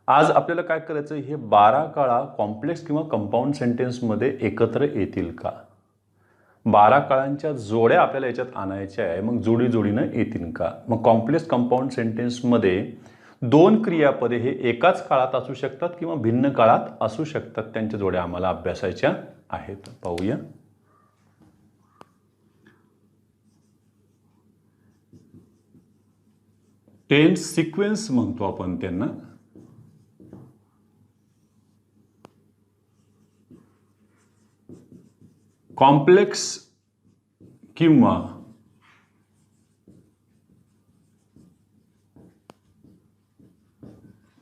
आज आपल्याला काय करायचं, हे 12 काळा कॉम्प्लेक्स किंवा कंपाऊंड सेंटेन्समध्ये एकत्र येतील का? 12 काळांच्या जोड्या आपल्याला याच्यात आणायच्या आहे, मग जोडी जोडीनं येतील का? मग कॉम्प्लेक्स कंपाऊंड सेंटेन्समध्ये दोन क्रियापदे हे एकाच काळात असू शकतात किंवा भिन्न काळात असू शकतात, त्यांच्या जोड्या आम्हाला अभ्यासायच्या आहेत. पाहूया. टेन्स सिक्वेन्स म्हणतो आपण त्यांना. कॉम्प्लेक्स किंवा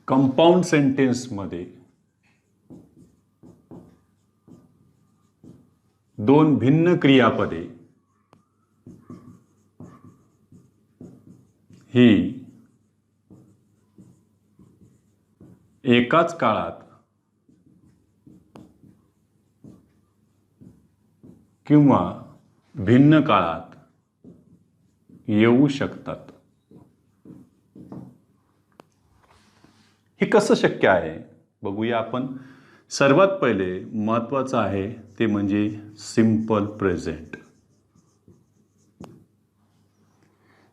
कंपाऊंड सेंटेन्समध्ये दोन भिन्न क्रियापदे ही एकाच काळात किंवा भिन्न काळात येऊ शकतात. हे कसं शक्य आहे बघूया आपण. सर्वात पहिले महत्त्वाचं आहे ते म्हणजे सिंपल प्रेझेंट.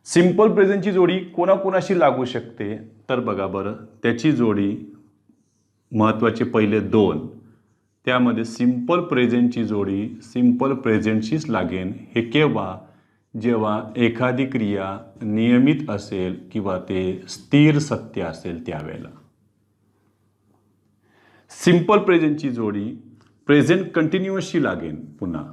सिंपल प्रेझेंटची जोडी कोणाकोणाशी लागू शकते तर बघा बरं, त्याची जोडी महत्त्वाचे पहिले दोन, त्यामध्ये सिंपल प्रेझेंटची जोडी सिंपल प्रेझेंटशीच लागेल. हे केव्हा? जेव्हा एखादी क्रिया नियमित असेल किंवा ते स्थिर सत्य असेल त्यावेळेला. सिंपल प्रेझेंटची जोडी प्रेझेंट कंटिन्युअसशी लागेल. पुन्हा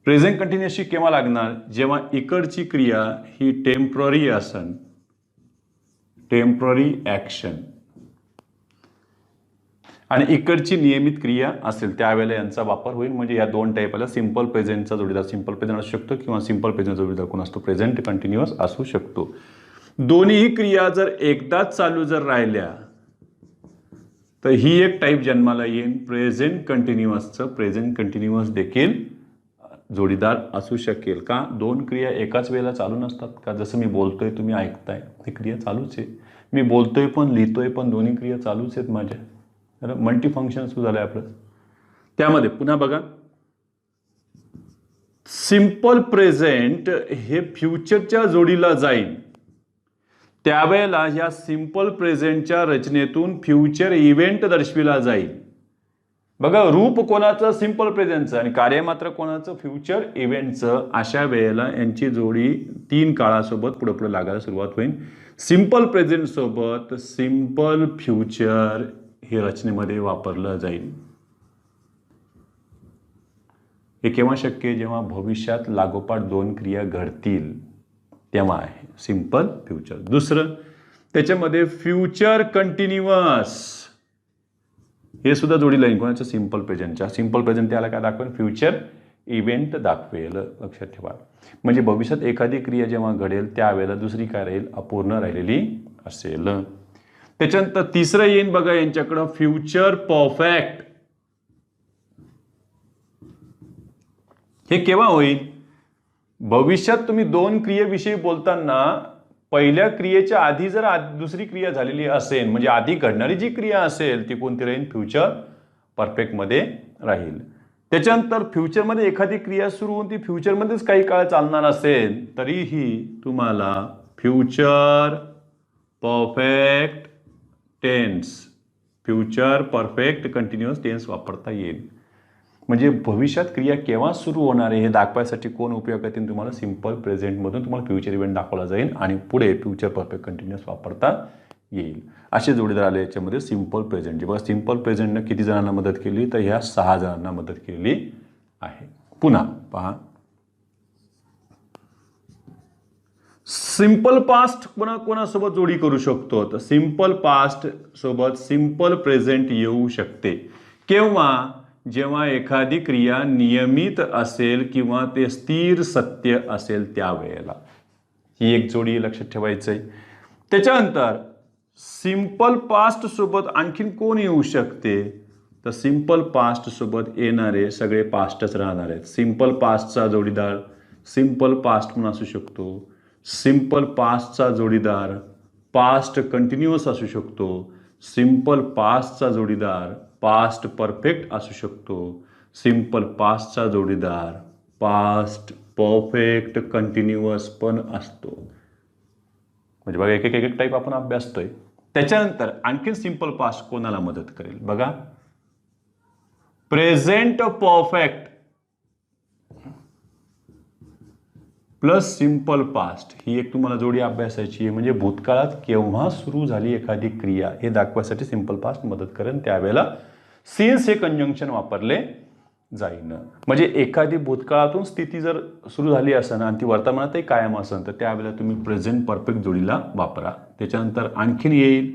प्रेझेंट कंटिन्युअसशी केव्हा लागणार? जेव्हा इकडची क्रिया ही टेम्पररी असेल, टेम्पररी ॲक्शन, आणि इकडची नियमित क्रिया असेल त्यावेळेला यांचा वापर होईल. म्हणजे या दोन टाईपला सिंपल प्रेझेंटचा जोडीदार सिंपल प्रेझेंट असू शकतो किंवा सिंपल प्रेझेंटचा जोडीदार कोण असतो? प्रेझेंट कंटिन्युअस असू शकतो. दोन्ही क्रिया जर एकदाच चालू जर राहिल्या तर ही एक टाईप जन्माला येईल. प्रेझेंट कंटिन्युअसचं प्रेझेंट कंटिन्युअस देखील जोडीदार असू शकेल. का? दोन क्रिया एकाच वेळेला चालू नसतात का? जसं मी बोलतोय तुम्ही ऐकताय, ही क्रिया चालूच आहे. मी बोलतोय पण लिहितोय पण दोन्ही क्रिया चालूच आहेत माझ्या. तर मल्टी फंक्शन सुरू झालं आपलं. त्यामध्ये पुन्हा बघा, सिंपल प्रेझेंट हे फ्युचरच्या जोडीला जाईल. त्यावेळेला या सिंपल प्रेझेंटच्या रचनेतून फ्युचर इव्हेंट दर्शविला जाईल. बघा, रूप कोणाचं? सिंपल प्रेझेंटचं, आणि कार्य मात्र कोणाचं? फ्युचर इव्हेंटचं. अशा वेळेला यांची जोडी तीन काळासोबत पुढे पुढे लागायला सुरुवात होईल. सिंपल प्रेझेंट सोबत सिंपल फ्युचर हे रचनेमध्ये वापरलं जाईल. हे केव्हा शक्य आहे? जेव्हा भविष्यात लागोपाठ दोन क्रिया घडतील तेव्हा आहे सिंपल फ्युचर. दुसरं त्याच्यामध्ये फ्युचर कंटिन्युअस हे सुद्धा जोडीला येईल. कोणाच्या? सिंपल प्रेझेंटच्या. सिंपल प्रेझेंट त्याला काय दाखवेल? फ्युचर इव्हेंट दाखवेल. लक्षात ठेवा. म्हणजे भविष्यात एखादी क्रिया जेव्हा घडेल त्यावेळेला दुसरी काय राहील? अपूर्ण राहिलेली असेल. त्याच्यानंतर तिसरं येईन बघा यांच्याकडं, फ्युचर परफेक्ट. हे केव्हा होईल? भविष्यात तुम्ही दोन क्रियेविषयी बोलताना पहिल्या क्रियेच्या आधी जर दुसरी क्रिया झालेली असेल, म्हणजे आधी घडणारी जी क्रिया असेल ती कोणती राहील? फ्युचर परफेक्टमध्ये राहील. त्याच्यानंतर फ्युचरमध्ये एखादी क्रिया सुरू होऊन ती फ्युचरमध्येच काही काळ चालणार असेल तरीही तुम्हाला future perfect tense, future perfect continuous tense वापरता येईल. म्हणजे भविष्यात क्रिया केव्हा सुरू होणार आहे हे दाखवायसाठी कोण उपयोग येतील? तुम्हाला सिंपल प्रेझेंटमधून तुम्हाला फ्युचर इव्हेंट दाखवला जाईल आणि पुढे फ्युचर परफेक्ट कंटिन्युअस वापरता येईल. असे जोडीदार आले याच्यामध्ये सिंपल प्रेझेंटची. बघा, सिंपल प्रेझेंटनं किती जणांना मदत केली? तर ह्या 6 जणांना मदत केलेली आहे. पुन्हा पहा, सिंपल पास्ट कोणासोबत जोडी करू शकतो? तर सिंपल पास्ट सोबत सिंपल प्रेझेंट येऊ शकते. केव्हा? जेव्हा एखादी क्रिया नियमित असेल किंवा ते स्थिर सत्य असेल त्यावेळेला. ही एक जोडी लक्षात ठेवायचं आहे. त्याच्यानंतर सिंपल पास्ट सोबत आणखीन कोण येऊ शकते? तर सिंपल पास्ट सोबत येणारे सगळे पास्टच राहणार आहेत. सिंपल पास्टचा जोडीदार सिंपल पास्ट म्हणून असू शकतो, सिंपल पास्टचा जोडीदार पास्ट कंटिन्युअस असू शकतो, सिंपल पास्टचा जोडीदार पास्ट परफेक्ट असू शकतो, सिंपल पास्टचा जोडीदार पास्ट परफेक्ट कंटिन्युअस पण असतो. म्हणजे बघा एक एक टाईप आपण अभ्यासतोय. त्याच्यानंतर आणखीन सिंपल पास्ट कोणाला मदत करेल बघा. Present perfect plus simple past ही एक तुम्हाला जोडी अभ्यासायची आहे. म्हणजे भूतकाळात केव्हा सुरू झाली एखादी क्रिया हे दाखवायसाठी सिंपल पास्ट मदत करेल. त्यावेळेला सिन्स हे कंजंक्शन वापरले जाईन. म्हणजे एखादी भूतकाळातून स्थिती जर सुरू झाली असेल आणि ती वर्तमानातही कायम असेल तर त्यावेळेला तुम्ही प्रेझेंट परफेक्ट जोडीला वापरा. त्याच्यानंतर आणखीन येईल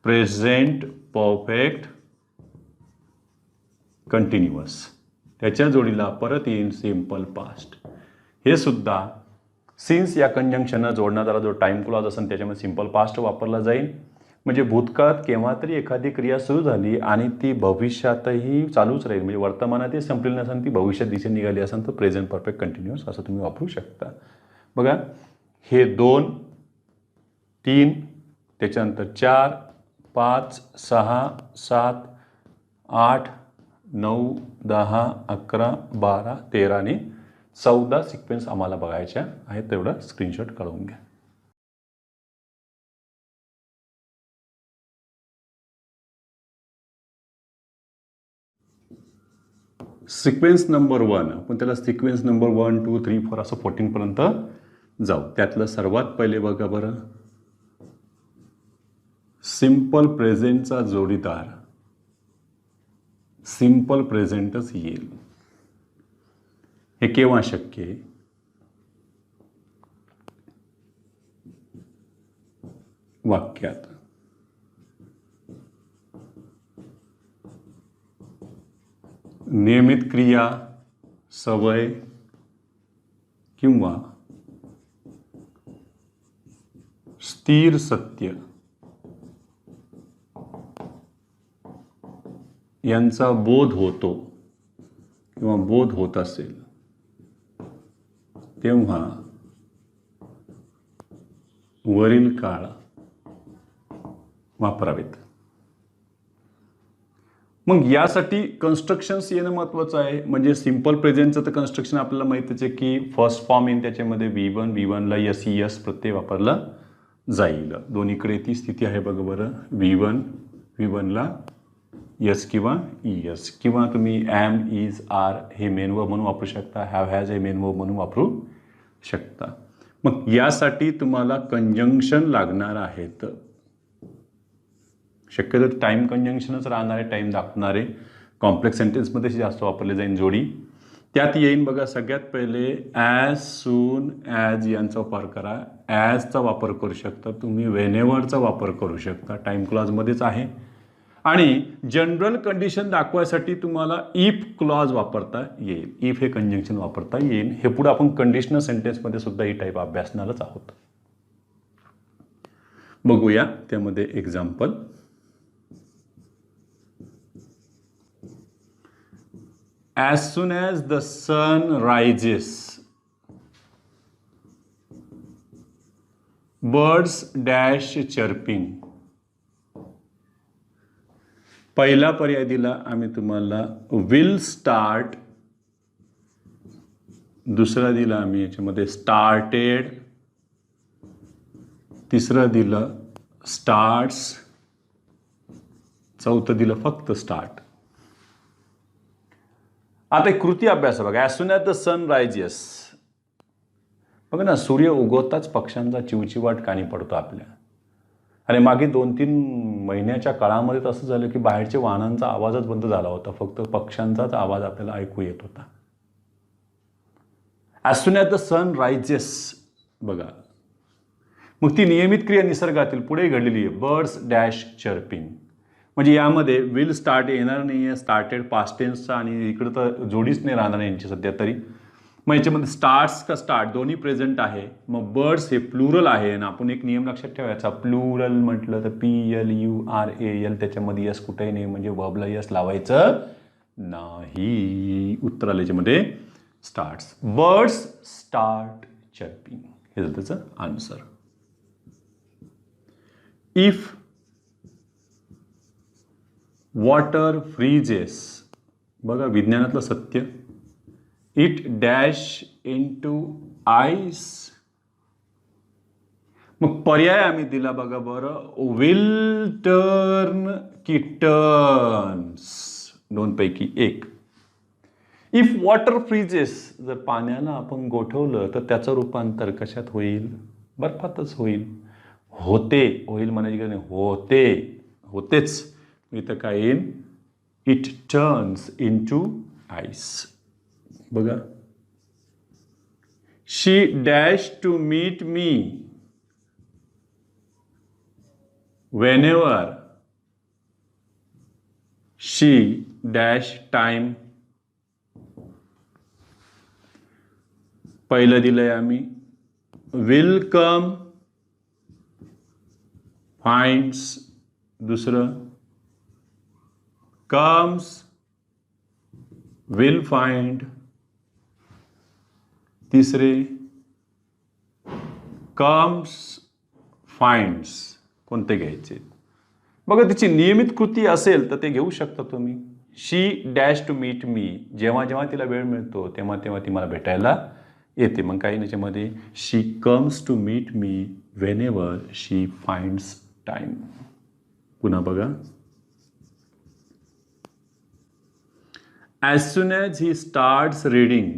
प्रेझेंट परफेक्ट कंटिन्युअस, त्याच्या जोडीला परत येईल सिंपल पास्ट. हे सुद्धा सिन्स या कंजंक्शनला जोडणारा जो टाइम क्लॉज असेल त्याच्यामध्ये सिंपल पास्ट वापरला जाईल. म्हणजे भूतकाळात केव्हा तरी एखादी क्रिया सुरू झाली आणि ती भविष्यातही चालूच राहील, म्हणजे वर्तमानातही संपलेली नसेल ती भविष्यात दिशेने निघाली असेल तर प्रेझेंट परफेक्ट कंटिन्युअस असं तुम्ही वापरू शकता. बघा हे 2, 3, त्याच्यानंतर 4, 5, 6, 7, 8, 9, 10, 11, 12, 13 आणि 14 सिक्वेन्स आम्हाला बघायच्या आहेत. तेवढा स्क्रीनशॉट काढून घ्या. सिक्वेन्स नंबर 1 आपण त्याला सिक्वेन्स नंबर 1, 2, 3, 4 असं 14 पर्यंत जाऊ. त्यातलं सर्वात पहिले बघा बरं, सिंपल प्रेझेंटचा जोडीदार सिंपल प्रेझेंटच येईल. हे केव्हा शक्य आहे? वाक्यात नियमित क्रिया, सवय किंवा स्थिर सत्य यांचा बोध होतो किंवा बोध होत असेल तेव्हा वरील काळ वापरावेत. मग यासाठी कन्स्ट्रक्शन्स येणं महत्त्वाचं आहे. म्हणजे सिंपल प्रेझेंटचं तर कन्स्ट्रक्शन आपल्याला माहितीच आहे की फर्स्ट फॉर्म येईल त्याच्यामध्ये V1ला यस प्रत्यय वापरला जाईल. दोन्हीकडे ती स्थिती आहे बघा बरं. V1ला यस किंवा ES किंवा तुम्ही एम, इज, आर हे मेन वर्ब म्हणून वापरू शकता, हॅव, हॅज हे मेन वर्ब म्हणून वापरू शकता. मग यासाठी तुम्हाला कंजंक्शन लागणार आहेत. शक्यतो टाइम कंजंक्शनच राहणारे, टाइम दाखवणारे कॉम्प्लेक्स सेंटेन्समध्ये जास्त वापरले जाईल जोडी. त्यात येईन बघा सगळ्यात पहिले ॲज सून ॲज यांचा वापर करा. ॲजचा वापर करू शकता तुम्ही, वेनेवरचा वापर करू शकता, टाइम क्लॉजमध्येच आहे. आणि जनरल कंडिशन दाखवायसाठी तुम्हाला इफ क्लॉज वापरता येईल, इफ हे कंजंक्शन वापरता येईल. हे पुढे आपण कंडिशनल सेंटेन्समध्ये सुद्धा ही टाईप अभ्यासणारच आहोत. बघूया त्यामध्ये example. As soon as the sun rises, birds dash chirping. पहिला पर्याय दिला आम्ही तुम्हाला will start, दुसरा दिला आम्ही याच्यामध्ये started, तिसरं दिलं starts, चौथं दिलं फक्त start. आता एक कृती अभ्यास बघा. As soon as the sun rises, बघा ना सूर्य उगवताच पक्ष्यांचा चिवचिवाट कानी पडतो आपल्या. आणि मागे 2-3 महिन्याच्या काळामध्ये तसं झालं की बाहेरच्या वाहनांचा आवाजच बंद झाला होता, फक्त पक्ष्यांचाच आवाज आपल्याला ऐकू येत होता. As soon as the sun rises बघा, मग ती नियमित क्रिया निसर्गातील पुढे घडलेली आहे, बर्ड्स डॅश चर्पिंग. म्हणजे यामध्ये विल स्टार्ट येणार नाही आहे, स्टार्टेड पास्ट टेन्सचा आणि इकडं तर जोडीच नाही राहणार यांची सध्या तरी. मग याच्यामध्ये स्टार्ट्स का स्टार्ट दोन्ही प्रेझेंट आहे. मग बर्ड्स हे प्लुरल आहे आणि आपण एक नियम लक्षात ठेवायचा, प्लुरल म्हटलं तर PLURAL, त्याच्यामध्ये यस कुठेही नाही, म्हणजे वर्बला यस लावायचं नाही. उत्तर आलं याच्यामध्ये स्टार्ट्स, बर्ड्स स्टार्ट चर्पिंग. हे झालं त्याचं आन्सर. इफ वॉटर फ्रीजेस, बघा विज्ञानातलं सत्य, इट डॅश इनटू आईस. मग पर्याय आम्ही दिला बघा बरं, विल टर्न की टर्न्स, दोनपैकी एक. इफ वॉटर फ्रीजेस, जर पाण्याला आपण गोठवलं तर त्याचं रूपांतर कशात होईल? बर्फातच होईल. होते, होईल म्हणायची गरज नाही, होतेच. इथं काय येईल? It turns into ice. बघा, she dash to meet me whenever she dash time. पहिलं दिलंय आम्ही will come finds, दुसरं comes will find, तिसरे comes finds. कोणते घ्यायचे? बघा, तिची नियमित कृती असेल तर ते घेऊ शकता तुम्ही. शी डॅश टू मीट मी, जेव्हा जेव्हा तिला वेळ मिळतो तेव्हा तेव्हा ती मला भेटायला येते. मग काही याच्यामध्ये she comes to meet me whenever she finds time. पुन्हा बघा, as soon as he starts reading.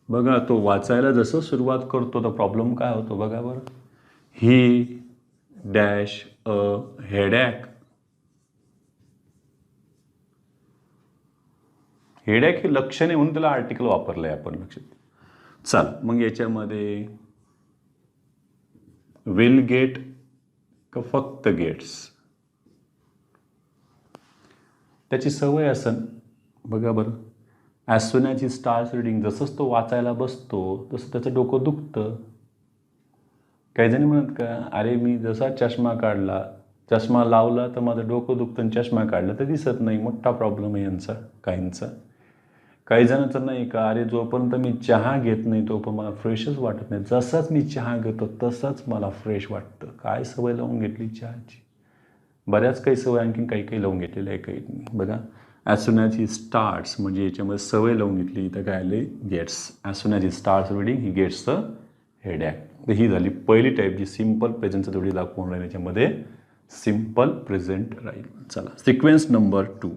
बघा, तो वाचायला जसं सुरुवात करतो तर प्रॉब्लेम काय होतो बघा बरं. ही डॅश अ हेडॅक. हेडॅक हे लक्षण आहे म्हणून त्याला आर्टिकल वापरलंय आपण, लक्षात. चल मग याच्यामध्ये विल गेट का फक्त गेट्स? त्याची सवय असन. बघा बरं, as soon as he starts reading, जसंच तो वाचायला बसतो तसं त्याचं डोकं दुखतं. काही जणी म्हणत का, अरे मी जसा चष्मा काढला, चष्मा लावला तर माझं डोकं दुखतं, चष्मा काढला तर दिसत नाही. मोठा प्रॉब्लेम आहे यांचा काहींचा. काही जणांचं नाही का, अरे जोपर्यंत मी चहा घेत नाही तोपर्यंत मला फ्रेशच वाटत नाही, जसाच मी चहा घेतो तसंच मला फ्रेश वाटतं. काय सवय लावून घेतली चहाची? बऱ्याच काही सवय आणखीन काही लावून घेतलेल्या आहे काही. बघा, as soon as he starts म्हणजे याच्यामध्ये सवय लावून घेतली. इथं काय आले? Gets. As soon as he starts reading he gets the headache. तर ही झाली पहिली टाईप, जी सिम्पल प्रेझेंटचं जोडी दाखवून राहील. याच्यामध्ये सिम्पल प्रेझेंट राहील. चला, सिक्वेन्स नंबर 2.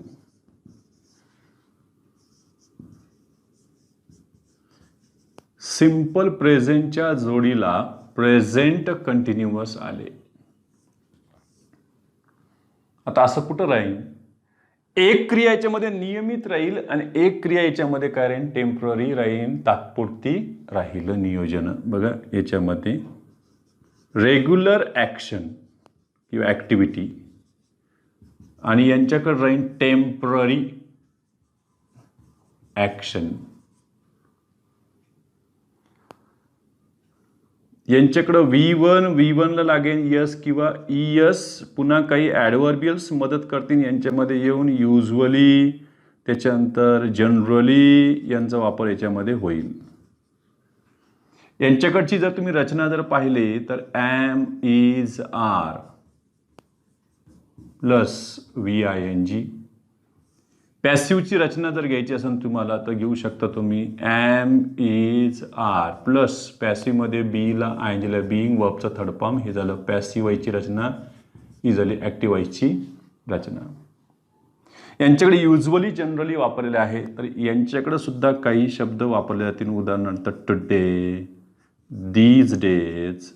सिम्पल प्रेझेंटच्या जोडीला प्रेझेंट कंटिन्युअस आले. आता असं कुठं राहील? एक क्रिया याच्यामध्ये नियमित राहील आणि एक क्रिया याच्यामध्ये काय राहील? टेम्पररी राहील, तात्पुरती राहील नियोजन. बघा, याच्यामध्ये रेग्युलर ॲक्शन किंवा ॲक्टिव्हिटी आणि यांच्याकडे राहील टेम्पररी ॲक्शन. यांच्याकडं V1ला लागेल यस किंवा ES, पुन्हा काही ॲडव्हर्बियल्स मदत करतील यांच्यामध्ये येऊन. युजली, त्याच्यानंतर जनरली यांचा वापर याच्यामध्ये होईल. यांच्याकडची जर तुम्ही रचना जर पाहिली तर am, is, are plus VING. पॅसिव्हची रचना जर घ्यायची असेल तुम्हाला तर घेऊ शकता तुम्ही एम, इज, आर प्लस पॅसिव्हमध्ये बीला आयनजीला बिईंग वर्बचा थर्ड फॉर्म. हे झालं पॅसिव्ह वाईची रचना. ही झाली ॲक्टिव्ह वाईची रचना. यांच्याकडे युजली, जनरली वापरलेले आहे. तर यांच्याकडे सुद्धा काही शब्द वापरले जातील. उदाहरणार्थ टुडे, दीज डेज,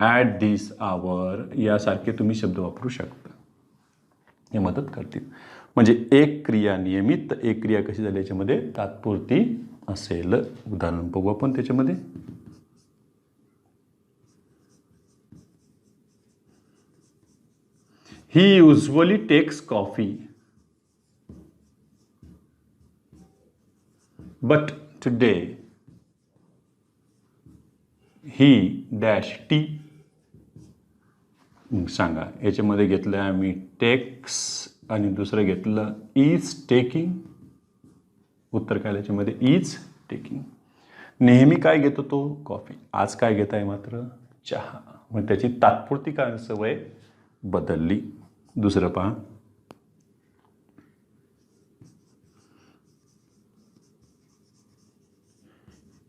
ॲट दिस आवर यासारखे तुम्ही शब्द वापरू शकता. हे मदत करतील. म्हणजे एक क्रिया नियमित, एक क्रिया कशी झाली याच्यामध्ये तात्पुरती असेल. उदाहरण बघू आपण त्याच्यामध्ये. He usually takes coffee but today he dash tea. सांगा, याच्यामध्ये घेतलं आम्ही टेक्स आणि दुसरं घेतलं इज टेकिंग. उत्तर काय याच्यामध्ये इज टेकिंग. नेहमी काय घेतो तो कॉफी, आज काय घेत आहे मात्र चहा. मग त्याची तात्पुरती काय सवय बदलली. दुसरं पहा,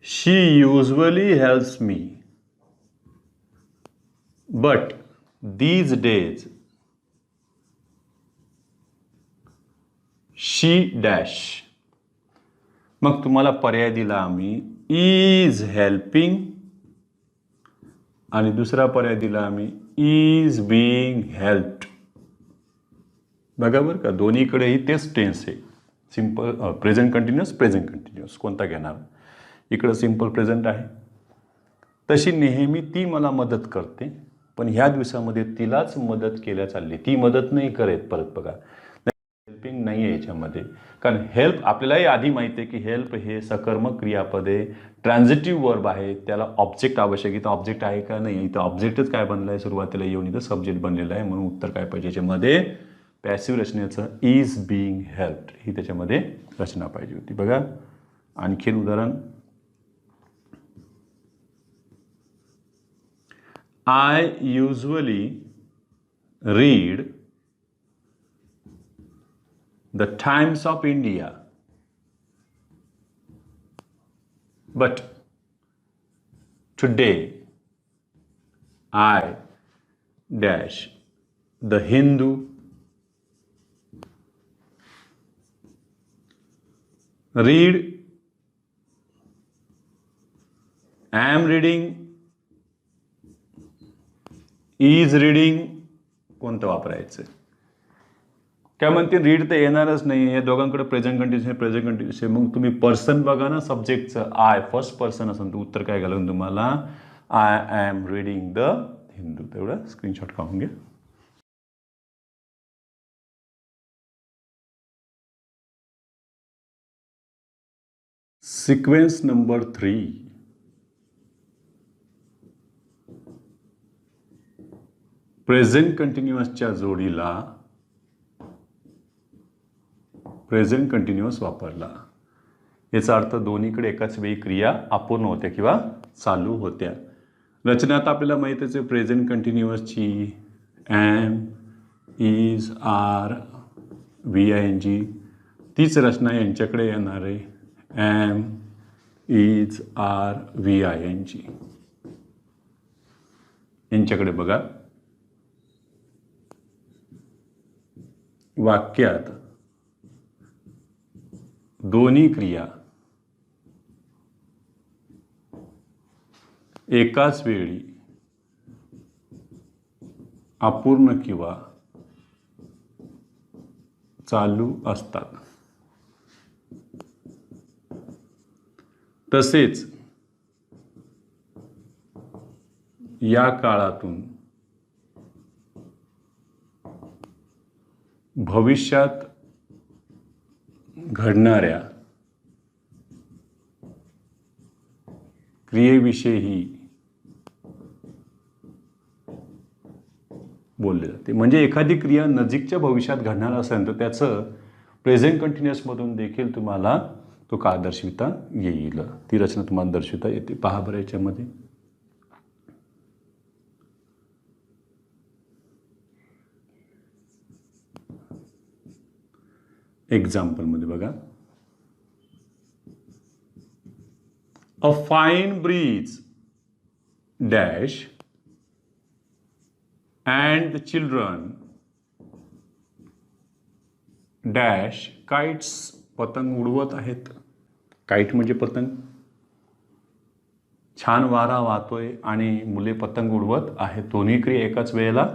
she usually helps me but these days she dash. मग तुम्हाला पर्याय दिला आम्ही इज हेल्पिंग आणि दुसरा पर्याय दिला आम्ही इज बीइंग हेल्प्ड. बघा बरं का, दोन्हीकडेही तेच टेन्स आहे. सिम्पल प्रेझेंट कंटिन्युअस कोणता घेणार. इकडं सिम्पल प्रेझेंट आहे. तशी नेहमी ती मला मदत करते, पण ह्या दिवसामध्ये तिलाच मदत केल्या चालली. ती मदत नाही करत. परत बघा, हेल्पिंग नाही आहे याच्यामध्ये. कारण हेल्प आपल्यालाही आधी माहिती आहे की हेल्प हे सकर्मक क्रियापद आहे, ट्रान्झिटिव्ह वर्ब आहे, त्याला ऑब्जेक्ट आवश्यक. इथं ऑब्जेक्ट आहे का नाही, इथं ऑब्जेक्टच काय बनलं आहे सुरुवातीला येऊन, इथं सब्जेक्ट बनलेलं आहे. म्हणून उत्तर काय पाहिजे याच्यामध्ये, पॅसिव्ह रचनेचं इज बीइंग हेल्प्ड ही त्याच्यामध्ये रचना पाहिजे होती. बघा आणखीन उदाहरण, I usually read the times of India but today I dash the Hindu. Read, am reading, is reading कोणतं वापरायचं. काय म्हणते, रीड तर येणारच नाही. या दोघांकडे प्रेझेंट कंटिन्युअस आहे. मग तुम्ही पर्सन बघा ना सब्जेक्टचं, आय फर्स्ट पर्सन असेल तर उत्तर काय घालून तुम्हाला I am reading the Hindu. तेवढं स्क्रीनशॉट काढून घ्या. सिक्वेन्स नंबर 3, प्रेझेंट कंटिन्युअसच्या जोडीला प्रेझेंट कंटिन्युअस वापरला. याचा अर्थ दोन्हीकडे एकाच वेळी क्रिया अपूर्ण होत्या किंवा चालू होत्या. रचना आता आपल्याला माहीतच आहे प्रेझेंट कंटिन्युअसची, am, is, are, V I N G. तीच रचना यांच्याकडे येणार आहे, am, is, are, V I N G. यांच्याकडे बघा, वाक्यात दोन्ही क्रिया एकाच वेळी अपूर्ण किंवा चालू असतात. तसेच या काळातून भविष्यात घडणाऱ्या क्रियेविषयी बोलले जाते. म्हणजे एखादी क्रिया नजीकच्या भविष्यात घडणार असेल तर त्याचं प्रेझेंट कंटिन्युअसमधून देखील तुम्हाला तो काळ दर्शविता येईल. ती रचना तुम्हाला दर्शविता येते. पहा बरं याच्यामध्ये, एक्झाम्पलमध्ये बघा, a fine breeze dash and the children dash kites. पतंग उडवत आहेत. काइट म्हणजे पतंग. छान वारा वाहतोय आणि मुले पतंग उडवत आहेत. दोन्ही क्रिया एकाच वेळेला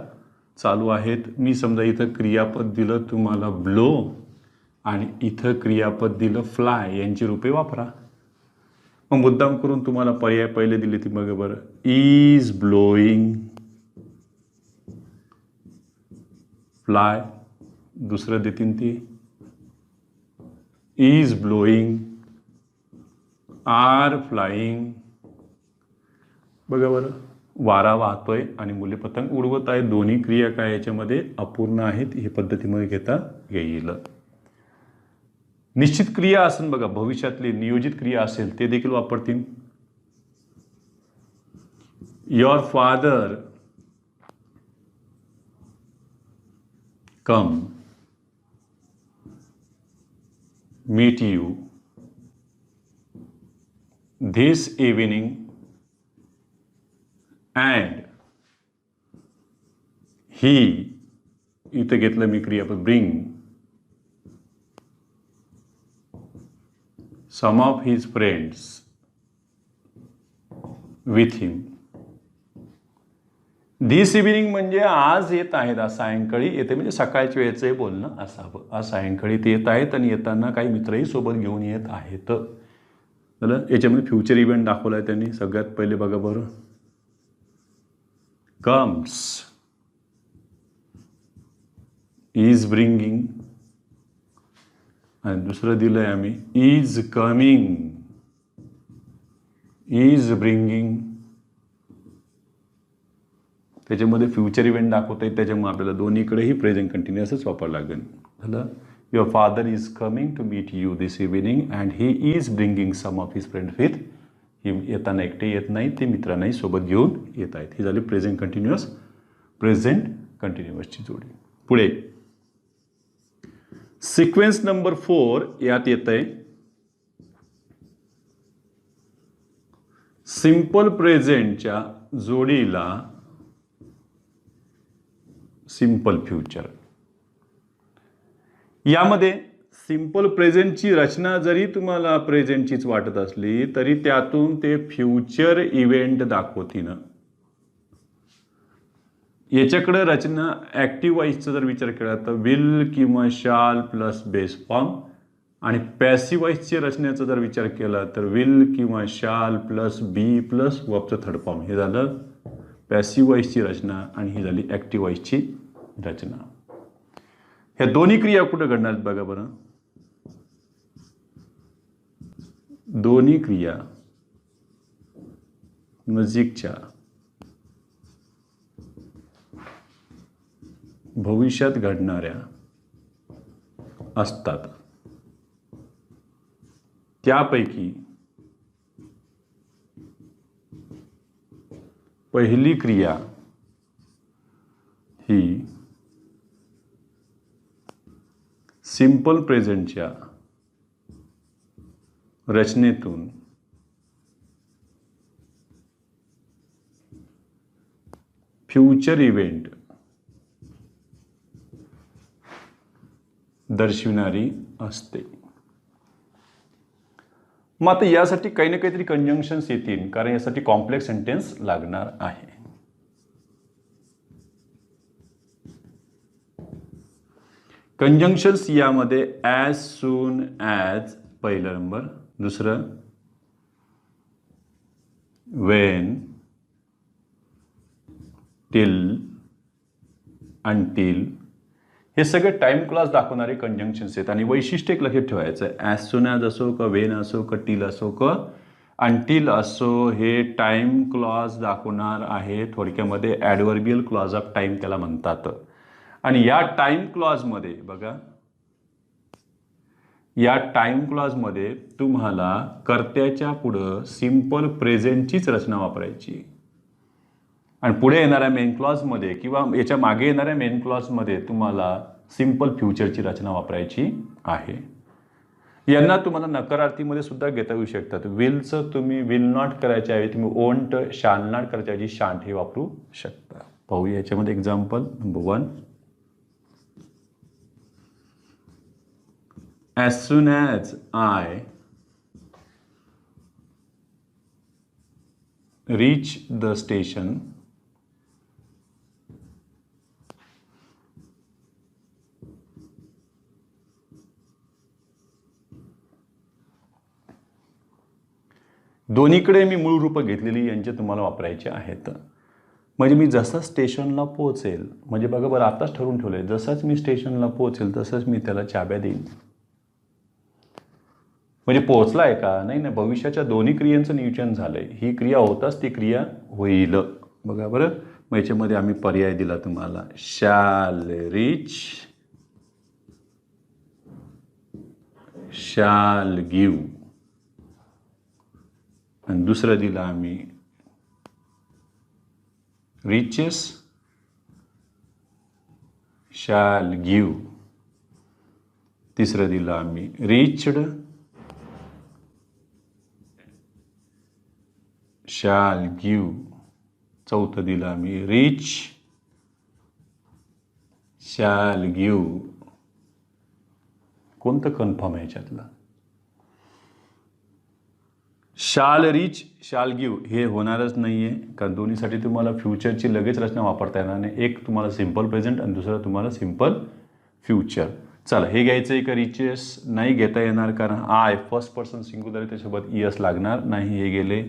चालू आहेत. मी समजा इथं क्रियापद दिलं तुम्हाला ब्लो आणि इथं क्रियापद दिलं फ्लाय, यांची रूपे वापरा. मग मुद्दाम करून तुम्हाला पर्याय पहिले दिले ती बघा बरं, इज ब्लोईंग फ्लाय. दुसरं देतील ती इज ब्लोईंग आर फ्लाइंग. बघा बरं, वारा वाहतोय आणि मुले पतंग उडवत आहेत. दोन्ही क्रिया काय याच्यामध्ये अपूर्ण आहेत, हे पद्धतीमध्ये घेता येईल. निश्चित क्रिया असेल बघा, भविष्यातली नियोजित क्रिया असेल ते देखील वापरतील. Your father come meet you this evening and he, इथं घेतलं मी क्रियापद bring some of his friends with him. This evening म्हणजे आज येत आहेत, आज सायंकाळी येते, म्हणजे सकाळच्या वेळेचं बोलणं असावं. आज सायंकाळी ते येत आहेत आणि येताना काही मित्रही सोबत घेऊन येत आहेत. झालं. याच्यामध्ये फ्युचर इव्हेंट दाखवला आहे त्यांनी. सगळ्यात पहिले बघा बरं, कम्स इज ब्रिंगिंग, आणि दुसरं दिलं आहे आम्ही इज कमिंग, इज ब्रिंगिंग. त्याच्यामध्ये फ्युचर इव्हेंट दाखवता येईल, त्याच्यामुळे आपल्याला दोन्हीकडेही प्रेझेंट कंटिन्युअसच वापरावं लागेल. झालं. Your father is coming to meet you this evening and he is bringing some of his friend with him. येताना एकटे येत नाही, ते मित्रांनाही सोबत घेऊन येत आहेत. ही झाली प्रेझेंट कंटिन्युअस, प्रेझेंट कंटिन्युअसची जोडी. पुढे सिक्वेन्स नंबर 4 यात येत आहे सिंपल प्रेझेंटच्या जोडीला सिंपल फ्युचर. यामध्ये सिंपल प्रेझेंटची रचना जरी तुम्हाला प्रेझेंटचीच वाटत असली तरी त्यातून ते फ्युचर इव्हेंट दाखवतीनं. याच्याकडे रचना ॲक्टिव्ह वॉइसचा जर विचार केला तर विल किंवा शाल प्लस बेस फॉर्म, आणि पॅसिव्ह वॉइसची रचनेचा जर विचार केला तर विल किंवा शाल प्लस बी प्लस वर्बचं थर्ड फॉर्म. हे झालं पॅसिव्ह वॉइसची रचना आणि ही झाली ॲक्टिव्ह वॉइसची रचना. ह्या दोन्ही क्रिया कुठं घडणार आहेत बघा बरं. दोन्ही क्रिया नजीकच्या भविष्यात घडणाऱ्या असतात. त्यापैकी पहिली क्रिया ही सिंपल प्रेझेंटच्या रचनेतून फ्युचर इव्हेंट दर्शविणारी असते. मग आता यासाठी काही ना काहीतरी कंजंक्शन्स येतील, कारण यासाठी कॉम्प्लेक्स सेंटेन्स लागणार आहे. कंजंक्शन्स यामध्ये ॲज सून ॲज पहिला नंबर, दुसरं वेन, टिल, अनटिल, हे सगळे टाइम क्लॉज दाखवणारे कंजंक्शन्स आहेत. आणि वैशिष्ट्य एक लक्षात ठेवायचं आहे, ॲज सून ॲज असो का वेन असो का टिल असो का अनटिल असो, हे टाइम क्लॉज दाखवणार आहे. थोडक्यामध्ये ॲडव्हर्बियल क्लॉज ऑफ टाइम त्याला म्हणतात. आणि या टाइम क्लॉजमध्ये बघा, या टाइम क्लॉजमध्ये तुम्हाला कर्त्याच्या पुढं सिंपल प्रेझेंटचीच रचना वापरायची, आणि पुढे येणाऱ्या मेन क्लॉजमध्ये किंवा याच्या मागे येणाऱ्या मेन क्लॉजमध्ये तुम्हाला सिंपल फ्युचरची रचना वापरायची आहे. यांना तुम्हाला नकारार्थीमध्ये सुद्धा घेता येऊ शकतात. विलचं तुम्ही विल नॉट करायच्या ऐवजी तुम्ही ओंट, शाल नॉट करायच्या ऐवजी शांट हे वापरू शकता. पाहूया याच्यामध्ये example number 1. As soon as I reach the station, दोन्हीकडे मी मूळ रूप घेतलेली यांचे तुम्हाला वापरायचे आहेत. म्हणजे मी जसा स्टेशनला पोहोचेल, म्हणजे बघा बरं आताच ठरवून ठेवलं आहे, जसंच मी स्टेशनला पोहोचेल तसंच मी त्याला चाब्या देईन. म्हणजे पोहोचला आहे का नाही, भविष्याच्या दोन्ही क्रियांचं नियोजन झालंय. ही क्रिया होताच ती क्रिया होईल. बघा बरं, मग याच्यामध्ये आम्ही पर्याय दिला तुम्हाला, शॅल रीच, शॅल गिव, आणि दुसरं दिलं आम्ही रिचेस, शॅल गिव, तिसरं दिलं आम्ही रिच्ड, शॅल गिव, चौथं दिलं आम्ही रिच, शॅल गिव. कोणतं कन्फर्म आहे याच्यातलं? शाल रिच, शाल गिव हे होणारच नाही आहे, कारण दोन्हीसाठी तुम्हाला फ्युचरची लगेच रचना वापरता येणार नाही. एक तुम्हाला सिम्पल प्रेझेंट आणि दुसरं तुम्हाला सिम्पल फ्युचर. चला, हे घ्यायचं आहे का रिचेस? नाही घेता येणार, कारण आय फर्स्ट पर्सन सिंग्युलर त्याच्यासोबत इयस लागणार नाही. हे गेले,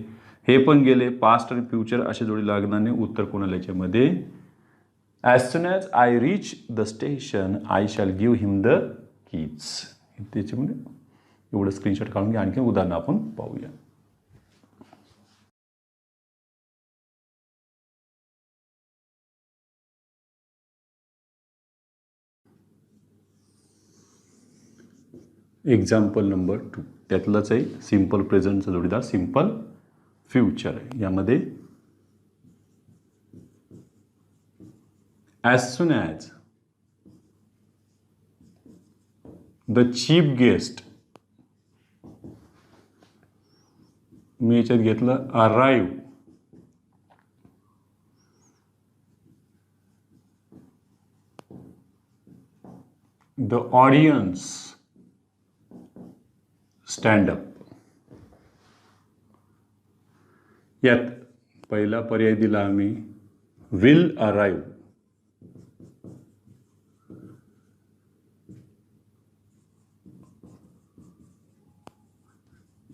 हे पण गेले. पास्ट आणि फ्युचर अशी जोडी लागणार नाही. उत्तर कोणाला याच्यामध्ये? As soon as I reach the station I shall give him the keys. त्याच्यामध्ये एवढं स्क्रीनशॉट काढून घ्या. आणखी उदाहरणं आपण पाहूया. एक्झाम्पल नंबर 2 त्यातलंच आहे सिम्पल प्रेझेंटचा जोडीदार सिम्पल फ्युचर आहे. यामध्ये as soon as the chief guest, मी याच्यात घेतलं arrive, the audience stand up. यात पहिला पर्याय दिला आम्ही will arrive,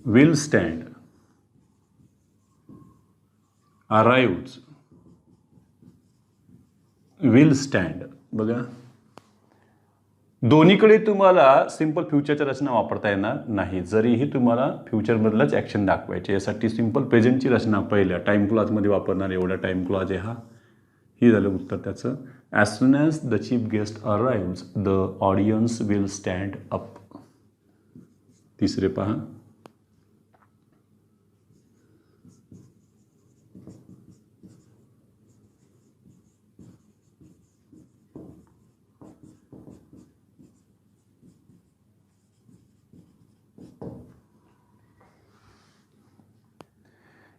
will stand, arrive, will stand. बघा, दोन्हीकडे तुम्हाला सिम्पल फ्युचरच्या रचना वापरता येणार नाही, जरीही तुम्हाला फ्युचरमधलंच ॲक्शन दाखवायचे. यासाठी सिम्पल प्रेझेंटची रचना पहिल्या टाईम क्लॉजमध्ये वापरणार. एवढा टाईम क्लॉज आहे हा. ही झालं उत्तर त्याचं. As soon as the chief guest arrives the audience will stand up. तिसरे पहा,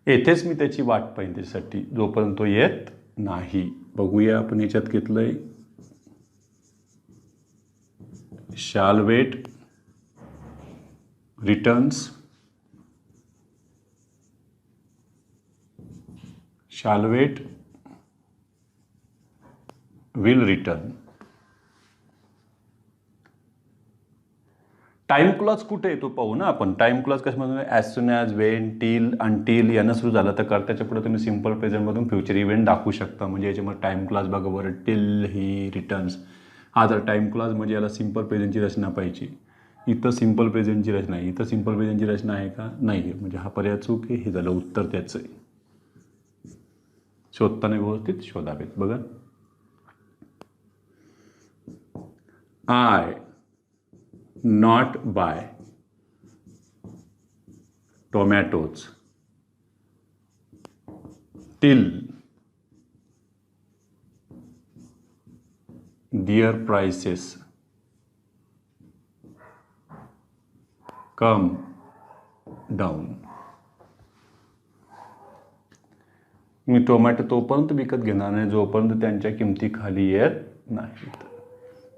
येथेच मी त्याची वाट पाहिन त्यासाठी, जोपर्यंत तो येत नाही. बघूया आपण याच्यात घेतलंय shall wait, returns, shall wait, will return. Time clause कुठे येतो पाहू ना आपण. टाइम क्लॉज कशामध्ये? As soon as, when, till, until यानं सुरू झालं तर करताच्या पुढे तुम्ही सिम्पल प्रेझेंटमधून फ्युचर इव्हेंट दाखवू शकता. म्हणजे याच्यामध्ये टाइम क्लॉज बघा बरं, टिल, ही, रिटर्न्स. हा जर टाइम क्लॉज म्हणजे याला सिम्पल प्रेझेंटची रचना पाहिजे. इथं सिम्पल प्रेझेंटची रचना आहे, इथं सिम्पल प्रेझेंटची रचना आहे का? नाही आहे. म्हणजे हा पर्याय चूक आहे. हे झालं उत्तर त्याचं आहे. शोधताना व्यवस्थित शोधावेत. बघा, I not buy tomatoes till their prices come down. Me tomato तोपर्यंत विकत घेणार नाही जोपर्यंत त्यांच्या किमती खाली येत नाहीत.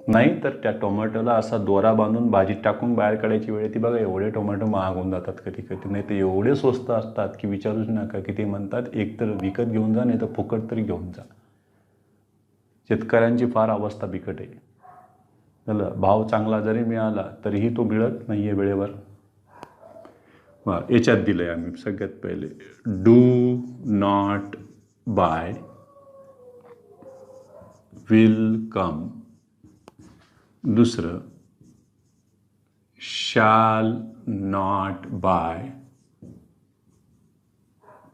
नाही तर त्या टोमॅटोला असा दोरा बांधून भाजीत टाकून बाहेर काढायची वेळ ती बघा. एवढे टोमॅटो महाग होऊन जातात कधी कधी. नाही तर एवढे स्वस्त असतात की विचारूच नका. की ते म्हणतात एक तर विकत घेऊन जा, नाही तर फुकट तरी घेऊन जा. शेतकऱ्यांची फार अवस्था बिकट आहे. झालं, भाव चांगला जरी मिळाला तरीही तो मिळत नाही आहे वेळेवर. याच्यात दिलं आहे आम्ही सगळ्यात पहिले do not buy, will come. दुसरं शॅल नॉट बाय,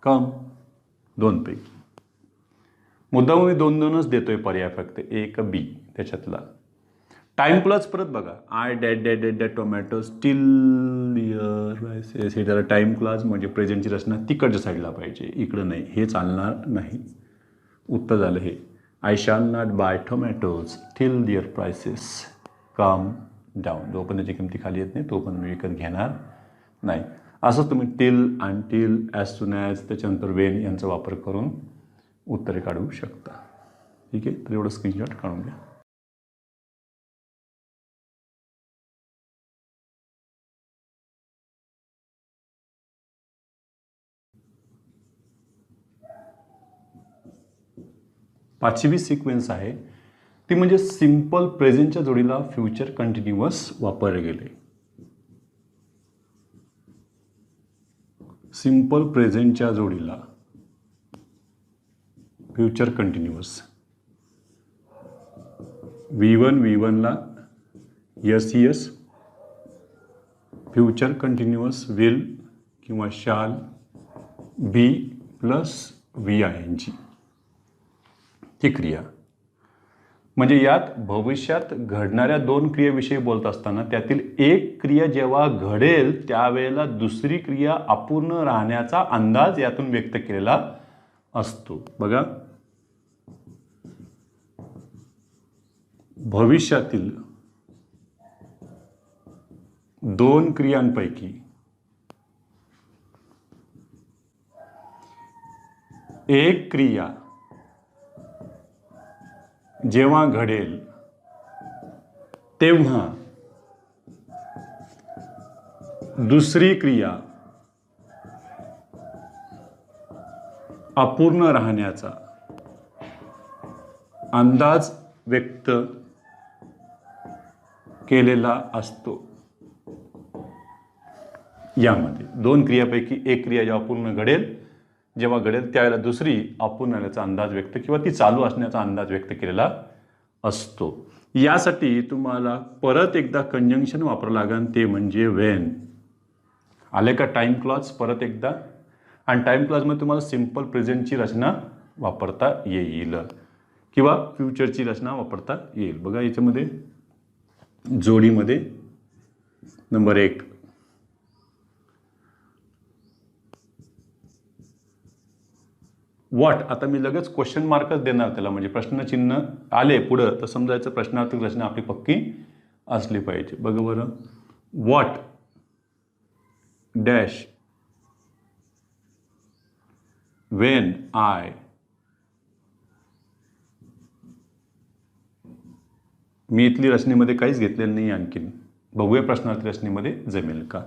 कम. दोनपैकी मुद्दाम मी दोनच देतोय पर्याय, फक्त ए का बी त्याच्यातला. टाइम क्लॉज परत बघा, I dot dot dot dot tomato still year, हे त्याला टाइम क्लॉज म्हणजे प्रेझेंटची रचना तिकडच्या साईडला पाहिजे, इकडं नाही, हे चालणार नाही. उत्तर झालं हे, I shall not buy tomatoes till their prices come down. जो पण त्याची किमती खाली येत नाही तो पण मी विकत घेणार नाही. असं तुम्ही till, until, as soon as, त्याच्यानंतर वेन यांचा वापर करून उत्तरे काढू शकता. ठीक आहे, तर एवढं स्क्रीनशॉट काढून घ्या. पाचवी सिक्वेन्स आहे ती म्हणजे सिम्पल प्रेझेंटच्या जोडीला फ्युचर कंटिन्युअस वापरले गेले. सिम्पल प्रेझेंटच्या जोडीला फ्युचर कंटिन्युअस, V1 ला यस, फ्युचर कंटिन्युअस विल किंवा शाल, बी प्लस VING ही क्रिया. म्हणजे यात भविष्यात घडणाऱ्या दोन क्रियेविषयी बोलत असताना त्यातील एक क्रिया जेव्हा घडेल त्यावेळेला दुसरी क्रिया अपूर्ण राहण्याचा अंदाज यातून व्यक्त केलेला असतो. बघा, भविष्यातील दोन क्रियांपैकी एक क्रिया जेव्हा घडेल तेव्हा दुसरी क्रिया अपूर्ण राहण्याचा अंदाज व्यक्त केलेला असतो. यामध्ये दोन क्रियापैकी एक क्रिया जेव्हा पूर्ण घडेल त्यावेळेला दुसरी अपूर्ण राहण्याचा अंदाज व्यक्त किंवा ती चालू असण्याचा अंदाज व्यक्त केलेला असतो. यासाठी तुम्हाला परत एकदा कंजंक्शन वापरावं लागेल, ते म्हणजे वेन. आले का टाइम क्लॉज परत एकदा? आणि टाइम क्लॉजमध्ये तुम्हाला सिम्पल प्रेझेंटची रचना वापरता येईल किंवा फ्युचरची रचना वापरता येईल. बघा याच्यामध्ये जोडीमध्ये नंबर 1 व्हॉट. आता मी लगेच क्वेश्चन मार्कच देणार त्याला, म्हणजे प्रश्नचिन्ह आले पुढं तर समजायचं प्रश्नार्थक रचना आपली पक्की असली पाहिजे. बघा बरं, व्हॉट डॅश वेन आय मी इथली रचनेमध्ये काहीच घेतलेलं नाही. आणखीन बघूया प्रश्नार्थी रचनेमध्ये जमेल का.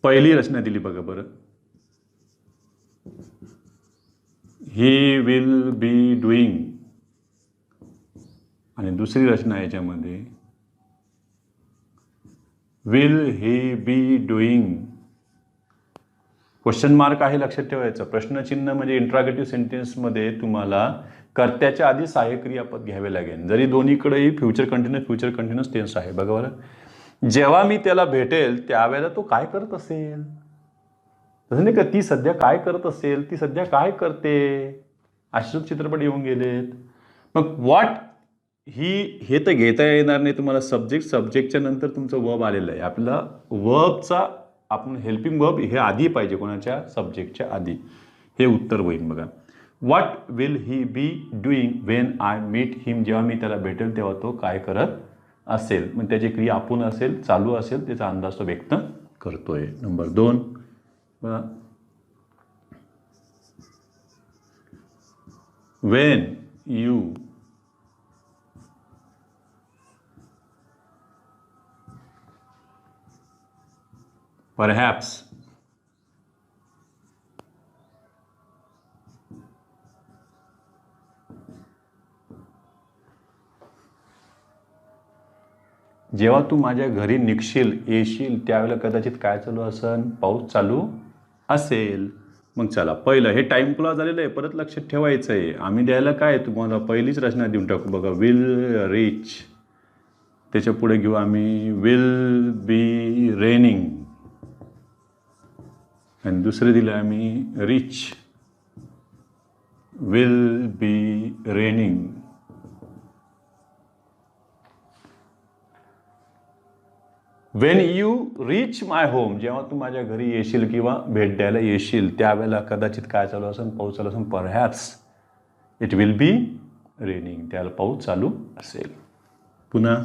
पहिली रचना दिली बघा बरं, ही विल बी डुईंग, आणि दुसरी रचना याच्यामध्ये will he be doing. Question mark आहे, लक्षात ठेवायचं. प्रश्नचिन्ह म्हणजे इंट्रागेटिव्ह सेंटेन्समध्ये तुम्हाला कर्त्याच्या आधी सहाय्यक क्रियापद घ्यावे लागेल, जरी दोन्हीकडेही फ्युचर कंटिन्युअस टेन्स आहे. बघा बरं, जेव्हा मी त्याला भेटेल त्यावेळेला तो काय करत असेल, तसं नाही का, ती सध्या काय करत असेल, ती सध्या काय करते, असे चित्रपट येऊन गेलेत. मग व्हॉट हे तर घेता येणार नाही तुम्हाला. सब्जेक्टच्या नंतर तुमचं वर्ब आलेलं आहे. आपला वर्बचा आपण हेल्पिंग वर्ब हे आधी पाहिजे, कोणाच्या, सब्जेक्टच्या आधी. हे उत्तर होईल. बघा, what will he be doing when I meet him. जेव्हा मी त्याला भेटेल तेव्हा तो काय करत असेल. मग त्याची क्रिया आपण असेल, चालू असेल, त्याचा अंदाज तो व्यक्त करतोय. नंबर 2 बघा, वेन यू perhaps जेव्हा तू माझ्या घरी निघशील, येशील, त्यावेळेला कदाचित काय चालू असेल, पाऊस चालू असेल. मग चला, पहिलं हे टाइम क्लॉज झालेलं आहे, परत लक्षात ठेवायचं आहे. आम्ही द्यायला काय, तुम्हाला पहिलीच रचना देऊन टाकू. बघा, विल रीच, त्याच्या पुढे घेऊ आम्ही विल बी रेनिंग, आणि दुसरे दिलं आम्ही rich will be raining. When you reach my home, जेव्हा तू माझ्या घरी येशील किंवा भेट द्यायला येशील त्यावेळेला कदाचित काय चालू असेल, पाऊस चालू असेल. Perhaps it will be raining, त्याला पाऊस चालू असेल. पुन्हा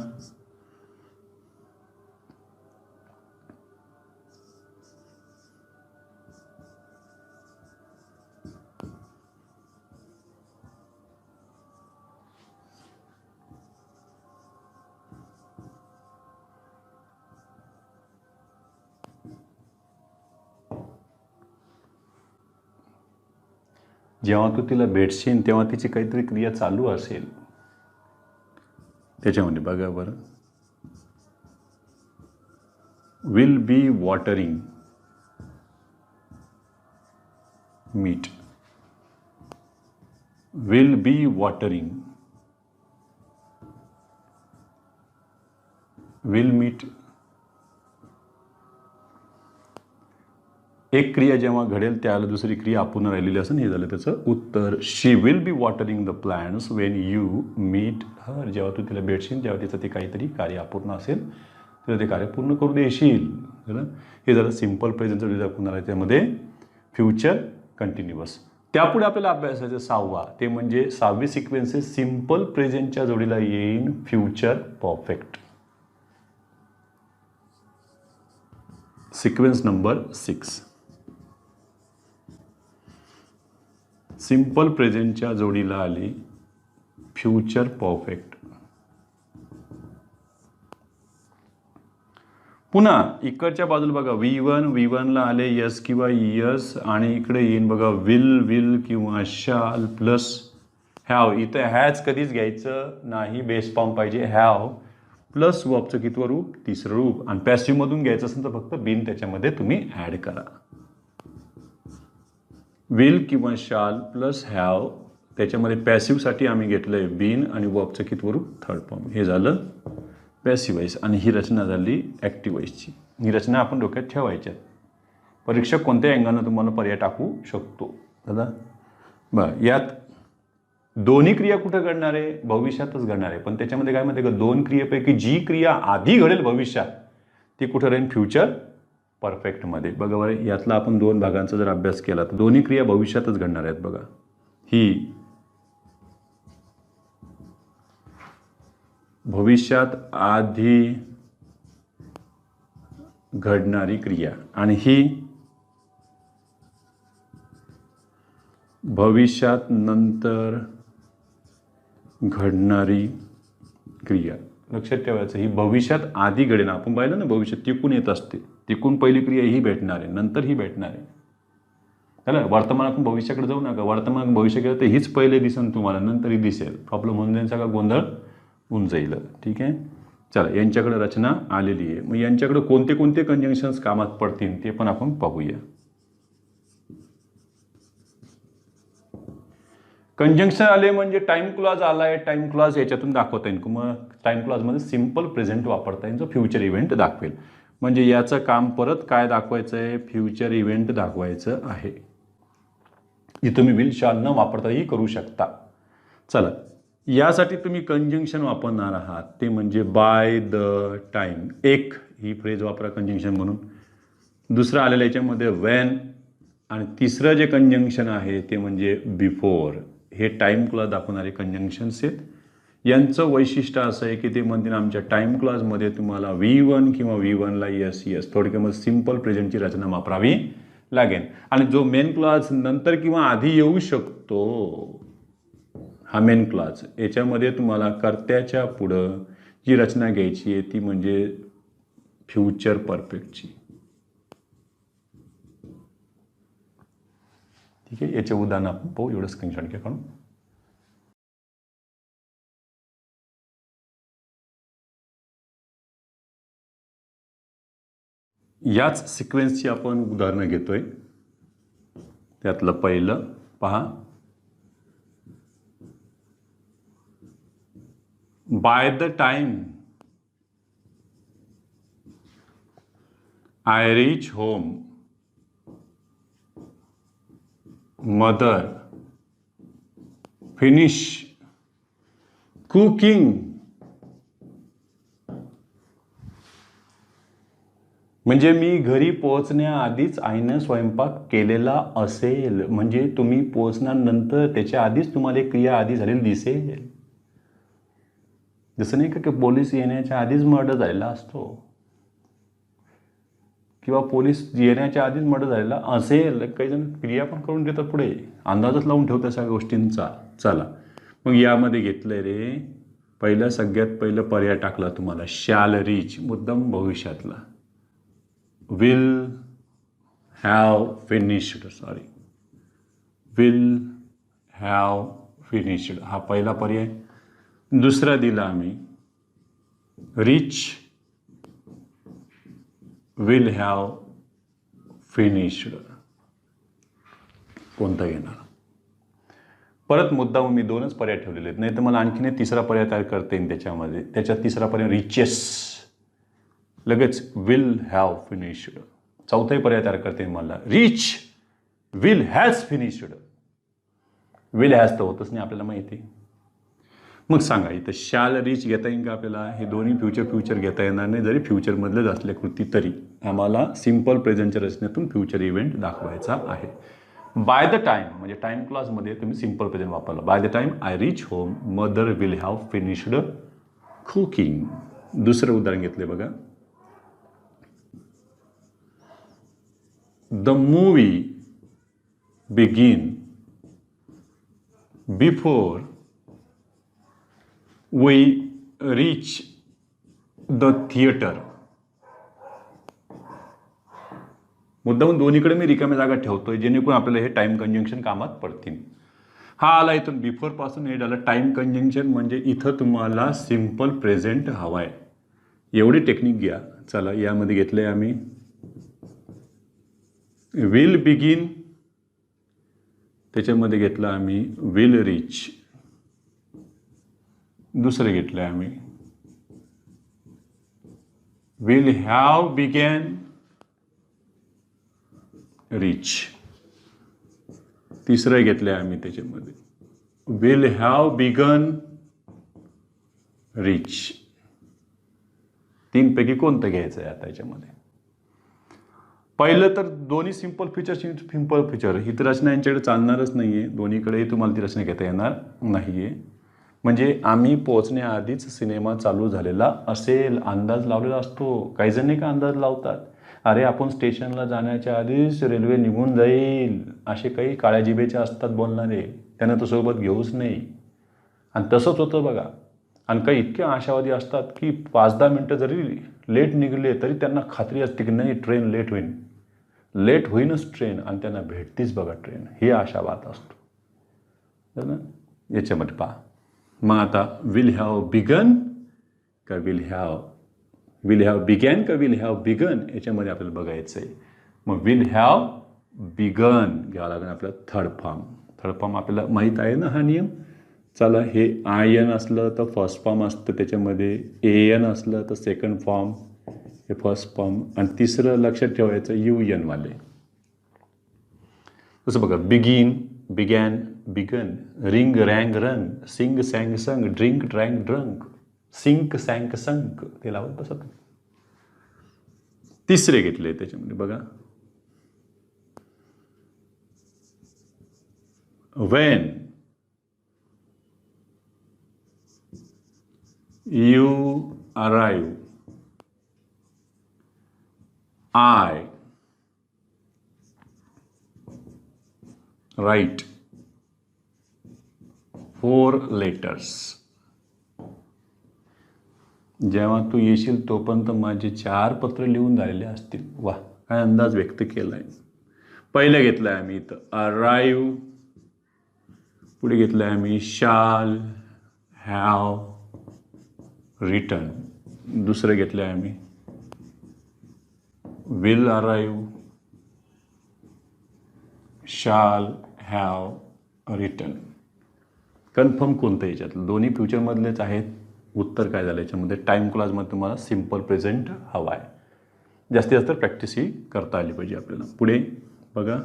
जेव्हा तू तिला भेटशील तेव्हा तिची काहीतरी क्रिया चालू असेल. त्याच्यामध्ये बघा बरं, will be watering meet, will be watering, will meet. एक क्रिया जेव्हा घडेल त्याला दुसरी क्रिया अपूर्ण राहिलेली असेल. हे झालं त्याचं उत्तर. She will be watering the plants when you meet her. जेव्हा तू तिला भेटशील तेव्हा तिचं ते काहीतरी कार्य अपूर्ण असेल, तिला ते कार्य पूर्ण करू देशील. झालं. हे झालं सिम्पल प्रेझेंटचं रिझल्ट पुन्हा त्यामध्ये फ्युचर कंटिन्युअस. त्यापुढे आपल्याला अभ्यासाचं 6वा, ते म्हणजे 6वी सिक्वेन्सेस सिम्पल प्रेझेंटच्या जोडीला येईन future perfect. Sequence number 6, simple प्रेझेंटच्या जोडीला आली फ्युचर परफेक्ट. पुन्हा इकडच्या बाजूला बघा V1 ला आले यस किंवा यस, आणि इकडे येईन बघा विल किंवा शाल प्लस हॅव. इथं हॅज कधीच घ्यायचं नाही, बेस फॉर्म पाहिजे. हॅव प्लस वर्बचं कितवं रूप, तिसरं रूप. आणि पॅसिव्हमधून घ्यायचं असेल तर फक्त बीन त्याच्यामध्ये तुम्ही ॲड करा. विल किंवा शाल प्लस हॅव, त्याच्यामध्ये पॅसिव्हसाठी आम्ही घेतलं आहे बीन आणि वर्बचं कितवं रूप, थर्ड फॉर्म. हे झालं पॅसिव्ह वॉइस. आणि ही रचना झाली ॲक्टिव्ह वॉइसची. ही रचना आपण डोक्यात ठेवायच्यात. परीक्षक कोणत्या अँगलनं तुम्हाला पर्याय टाकू शकतो. दादा बरं, यात दोन्ही क्रिया कुठं घडणार आहे, भविष्यातच घडणार आहे. पण त्याच्यामध्ये काय माहिती आहे का, दोन क्रियेपैकी जी क्रिया आधी घडेल भविष्यात ती कुठं राहील, फ्युचर परफेक्टमध्ये. बघा बरं, यातला आपण 2 भागांचा जर अभ्यास केला तर दोन्ही क्रिया भविष्यातच घडणार आहेत. बघा, ही भविष्यात आधी घडणारी क्रिया आणि ही भविष्यात नंतर घडणारी क्रिया. लक्षात ठेवायचं, ही भविष्यात आधी घडेल. आपण पाहिलं ना, भविष्यात तिकून येत असते, तिकून पहिली क्रिया ही भेटणार आहे, नंतर ही भेटणार आहे. चला, वर्तमानातून भविष्याकडे जाऊ नका. वर्तमान भविष्य गेलं तर हीच पहिले दिसेल तुम्हाला, नंतर ही दिसेल. प्रॉब्लेम होऊन जाईल, सगळा गोंधळ होऊन जाईल. ठीक आहे. चला, यांच्याकडे रचना आलेली आहे. मग यांच्याकडे कोणते कोणते कंजंक्शन्स कामात पडतील ते पण आपण पाहूया. कंजंक्शन आले म्हणजे टाइम क्लॉज आलाय. टाइम क्लॉज याच्यातून दाखवता येईल. मग टाइम क्लॉजमध्ये सिम्पल प्रेझेंट वापरता येईल, जो फ्युचर इव्हेंट दाखवेल. म्हणजे याचं काम परत काय दाखवायचं आहे, फ्युचर इव्हेंट दाखवायचं आहे. जी तुम्ही विल शाल न वापरताही करू शकता. चला, यासाठी तुम्ही कंजंक्शन वापरणार आहात ते म्हणजे बाय द टाइम. एक ही फ्रेज वापरा कंजंक्शन म्हणून. दुसरं आलेलं याच्यामध्ये वेन, आणि तिसरं जे कंजंक्शन आहे ते म्हणजे बिफोर. हे टाइम क्लॉज दाखवणारे कंजंक्शन्स आहेत. यांचं वैशिष्ट्य असं आहे की ते म्हणतील आमच्या टाइम क्लॉजमध्ये तुम्हाला V1 किंवा V1 ला यस थोडक्यामध्ये सिम्पल प्रेझेंटची रचना वापरावी लागेल. आणि जो मेन क्लॉज नंतर किंवा आधी येऊ शकतो, हा मेन क्लॉज, याच्यामध्ये तुम्हाला कर्त्याच्या पुढं जी रचना घ्यायची आहे ती म्हणजे फ्युचर परफेक्टची. ठीक आहे. याचे उदाहरण आपण पाहू. एवढं स्क्रीनशॉट घ्या काढून. याच सिक्वेन्सची आपण उदाहरणं घेतोय. त्यातलं पहिलं पहा, bye the time I reach home mother finish cooking, म्हणजे मी घरी पोहोचण्याआधीच आईनं स्वयंपाक केलेला असेल, म्हणजे तुम्ही पोहोचण्यानंतर त्याच्या आधीच तुम्हाला एक क्रिया आधी झालेली दिसेल. जसं नाही का की पोलीस येण्याच्या आधीच मर्डर झालेला असतो किंवा पोलीस येण्याच्या आधीच मर्डर झालेला असेल. काही जण क्रिया पण करून देतात पुढे, अंदाजच लावून ठेवतात सगळ्या गोष्टींचा. चला मग यामध्ये घेतलंय रे, सगळ्यात पहिलं पर्याय टाकला तुम्हाला शॅल रीच, मुद्दाम भविष्यातला. Will have finished, will have finished हा पहिला पर्याय. दुसरा दिला आम्ही रिच विल हॅव फिनिश्ड. कोणता घेणार? परत मुद्दाम मी दोनच पर्याय ठेवलेले आहेत, नाही तर मला आणखीन एक तिसरा पर्याय तयार करता येईल त्याच्यामध्ये. त्याच्यात तिसरा पर्याय रिचेस, लगेच विल हॅव फिनिश्ड. चौथाही पर्याय तयार करता येईल मला, rich will has finished. Will has तर होतच नाही आपल्याला माहिती. मग सांगा इथं शॅल रिच घेता येईल का आपल्याला? हे दोन्ही फ्युचर घेता येणार नाही, जरी फ्युचरमधलेच असल्या कृती तरी. आम्हाला सिम्पल प्रेझेंटच्या रचनेतून फ्युचर इव्हेंट दाखवायचा आहे. बाय द टाइम म्हणजे टाइम क्लासमध्ये तुम्ही सिम्पल प्रेझेंट वापरला. By the time I reach home mother will have finished cooking. दुसरं उदाहरण घेतले बघा, the movie begin before we reach the theatre. मुद्दाम दोन्हीकडे मी रिकाम्या जागा ठेवतोय जेणेकरून आपल्याला हे टाइम कंजंक्शन कामात पडतील. हा आला इथून बिफोर पासून हे झालं टाइम कंजंक्शन, म्हणजे इथं तुम्हाला सिम्पल प्रेझेंट हवा आहे. एवढी टेक्निक घ्या. चला यामध्ये घेतलंय आम्ही विल बिगिन, त्याच्यामध्ये घेतलं आम्ही विल रीच. दुसरं घेतलं आम्ही विल हॅव बिगॅन रीच. तिसरं घेतलं आम्ही त्याच्यामध्ये विल हॅव बिगन रीच. तीनपैकी कोणतं घ्यायचं आहे आता याच्यामध्ये? पहिलं तर दोन्ही सिम्पल फ्युचर ही तर रचना यांच्याकडे चालणारच नाही आहे. दोन्हीकडेही तुम्हाला ती रचना घेता येणार नाही आहे. म्हणजे आम्ही पोहोचण्याआधीच सिनेमा चालू झालेला असेल, अंदाज लावलेला असतो. काही जण नाही का अंदाज लावतात, अरे आपण स्टेशनला जाण्याच्या आधीच रेल्वे निघून जाईल, असे काही काळ्या जिभेचे असतात बोलणारे, त्यांना तो सोबत घेऊच नाही. आणि तसंच होतं बघा. आणि काही इतके आशावादी असतात की 5-10 मिनटं जरी लेट निघले तरी त्यांना खात्री असते की नाही ट्रेन लेट होईल, लेट होईनच ट्रेन, आणि त्यांना भेटतीच बघा ट्रेन. हे आशावाद असतो ना याच्यामध्ये. पहा मग आता विल हॅव बिगन का विल हॅव बिगॅन का विल हॅव बिगन, याच्यामध्ये आपल्याला बघायचं आहे. मग विल हॅव बिगन घ्यावं लागेल आपल्याला थर्ड फॉर्म आपल्याला माहीत आहे ना हा नियम. चला हे आय एन असलं तर फर्स्ट फॉर्म असतं, त्याच्यामध्ये ए एन असलं तर सेकंड फॉर्म, हे फर्स्ट फॉर्म, आणि तिसरं लक्षात ठेवायचं यू एन वाले. तसं बघा बिगिन बिगॅन बिगन, रिंग रँग रंग, सिंग सॅंग संग, ड्रिंक ड्रँक ड्रंक, सिंक सॅंक संक, ते लावत बसत. तिसरे घेतले त्याच्यामध्ये बघा when you arrive I write 4 letters. जेव्हा तू येशील तोपर्यंत माझे 4 पत्र लिहून झालेले असतील. वा काय अंदाज व्यक्त केलाय. पहिलं घेतलं आहे आम्ही इथं अराईव्ह, पुढे घेतलं आहे आम्ही शाल हॅव रिटर्न, दुसरं घेतलं आहे आम्ही will arrive shall have return. Confirm कोणतं याच्यातलं? दोन्ही फ्युचरमधलेच आहेत. उत्तर काय झालं याच्यामध्ये? टाइम क्लासमध्ये तुम्हाला सिम्पल प्रेझेंट हवा आहे. जास्तीत जास्त प्रॅक्टिस ही करता आली पाहिजे आपल्याला. पुढे बघा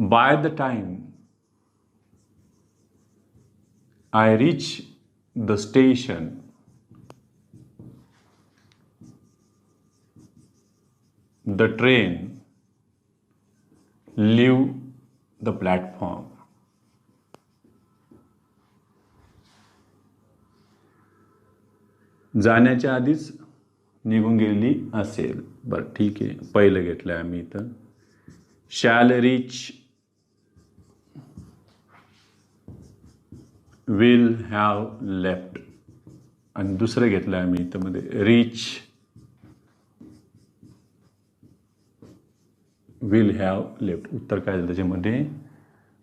bye the time I reach the station the train leave the platform. जाण्याच्या आधीच निघून गेलेली असेल. बरं ठीक आहे, पहिलं घेतलं आहे आम्ही इथं. Shall reach will have left, आणि दुसरं घेतलं आहे आम्ही इथं मध्ये रीच विल हॅव लेफ्ट. उत्तर काय झालं त्याच्यामध्ये?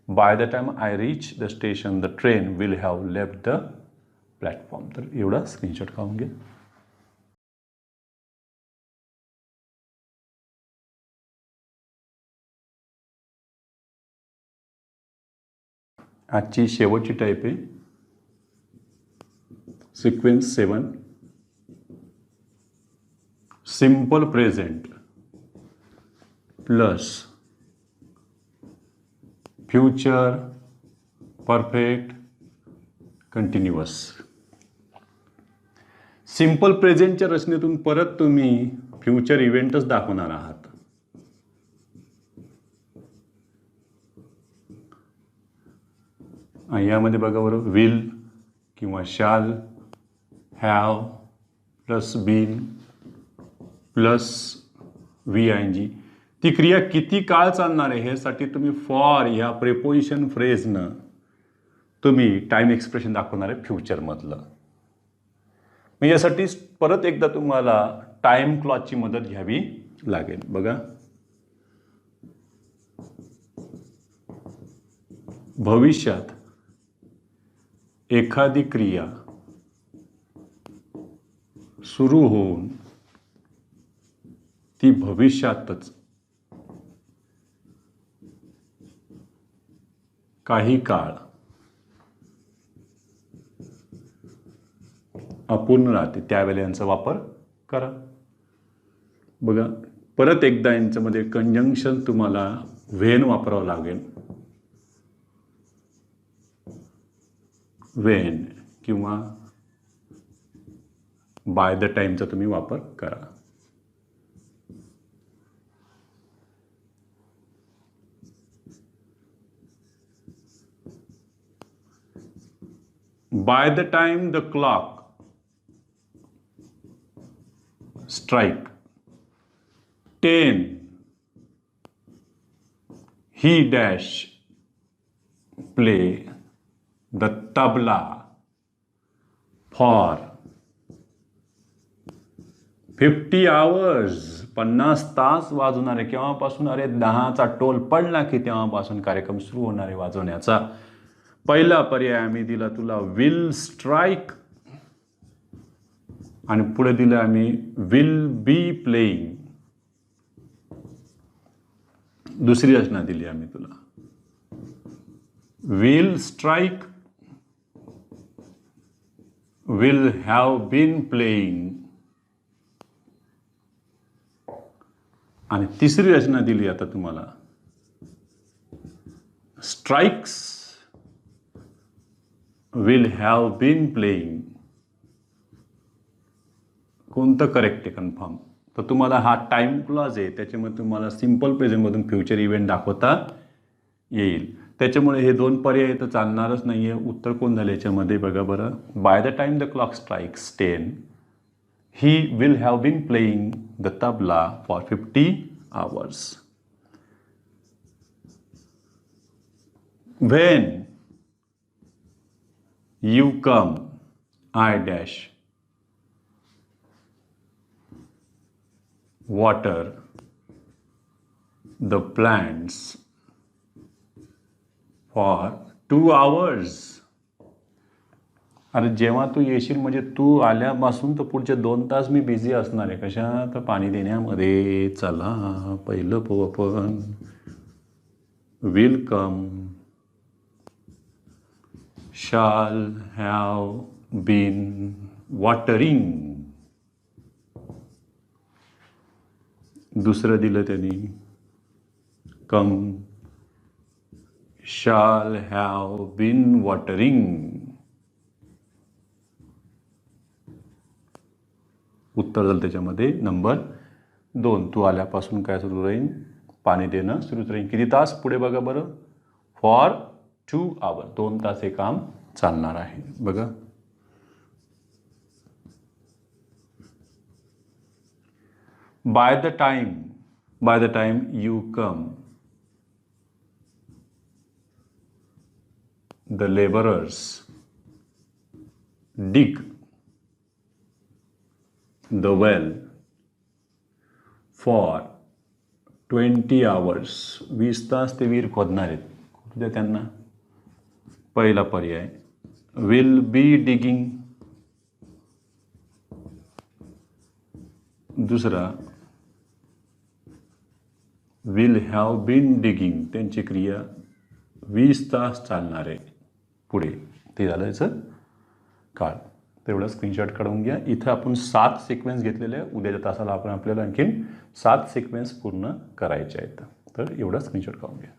By the time I reach the station the train will have left the platform. तर एवढा स्क्रीनशॉट काढून घे. आजची शेवटची टाईप आहे sequence 7. Simple present plus future perfect continuous. Simple प्रेझेंटच्या रचनेतून परत तुम्ही फ्युचर इव्हेंटच दाखवणार आहात. यामध्ये बघा बरं, विल किंवा shall, have plus been plus VING. ती क्रिया किती काळ चालणार आहे ह्यासाठी तुम्ही फॉर ह्या प्रेपोजिशन फ्रेजनं तुम्ही टाईम एक्सप्रेशन दाखवणार आहे फ्युचरमधलं. मग यासाठी परत एकदा तुम्हाला टाईम क्लॉजची मदत घ्यावी लागेल. बघा, भविष्यात एखादी क्रिया सुरू होऊन ती भविष्यातच काही काळ अपूर्ण राहते, त्यावेळेला यांचा वापर करा. बघा, परत एकदा यांच्यामध्ये कंजंक्शन तुम्हाला व्हेन वापरावं लागेल. व्हेन किंवा बाय द टाईमचा तुम्ही वापर करा. By the time the clock strike 10, he dash play the tabla for 50 hours. 50 तास वाजवणारे. केव्हापासून? अरे 10चा टोल पडला की तेव्हापासून कार्यक्रम सुरू होणारे वाजवण्याचा. पहिला पर्याय आम्ही दिला तुला विल स्ट्राईक, आणि पुढे दिलं आम्ही विल बी प्लेइंग. दुसरी रचना दिली आम्ही तुला will strike, will have been playing, आणि तिसरी रचना दिली आता तुम्हाला strikes will have been playing. कोणतं करेक्ट आहे कन्फर्म? तर तुम्हाला हा टाइम क्लॉज आहे, त्याच्यामुळे तुम्हाला सिंपल प्रेझेंटमधून फ्युचर इव्हेंट दाखवता येईल. त्याच्यामुळे हे दोन पर्याय तर चालणारच नाही आहे. उत्तर कोण झालं याच्यामध्ये? बघा बरं, bye the time the clock strikes 10 he will have been playing the tabla for 50 hours. When you come, I dash water the plants for 2 hours. अरे जेव्हा तू येशील म्हणजे तू आल्यापासून तर पुढचे 2 तास मी बिझी असणार आहे. कशात? पाणी देण्यामध्ये. चला पहिलं आपण will come, shall have bin watering. दुसरं दिलं त्यांनी कम shall have been watering. उत्तर झालं त्याच्यामध्ये नंबर 2. तू आल्यापासून काय सुरू राहील? पाणी देणं सुरूच राहील. किती तास पुढे बघा बरं? For 2 hours. 2 तास हे काम चालणार आहे. बघा by the time you come, the laborers dig the well for 20 hours. 20 तास ते विहीर खोदणार आहेत. खोदू त्यांना. पहिला पर्याय will be digging. दुसरा will have been digging. त्यांची क्रिया 20 तास चालणार आहे पुढे. ते झालं याचं काळ. तेवढा स्क्रीनशॉट काढून घ्या. इथं आपण 7 सिक्वेन्स घेतलेले आहे. उद्याच्या तासाला आपल्याला आणखीन 7 सिक्वेन्स पूर्ण करायचे आहेत. तर एवढा स्क्रीनशॉट काढून घ्या.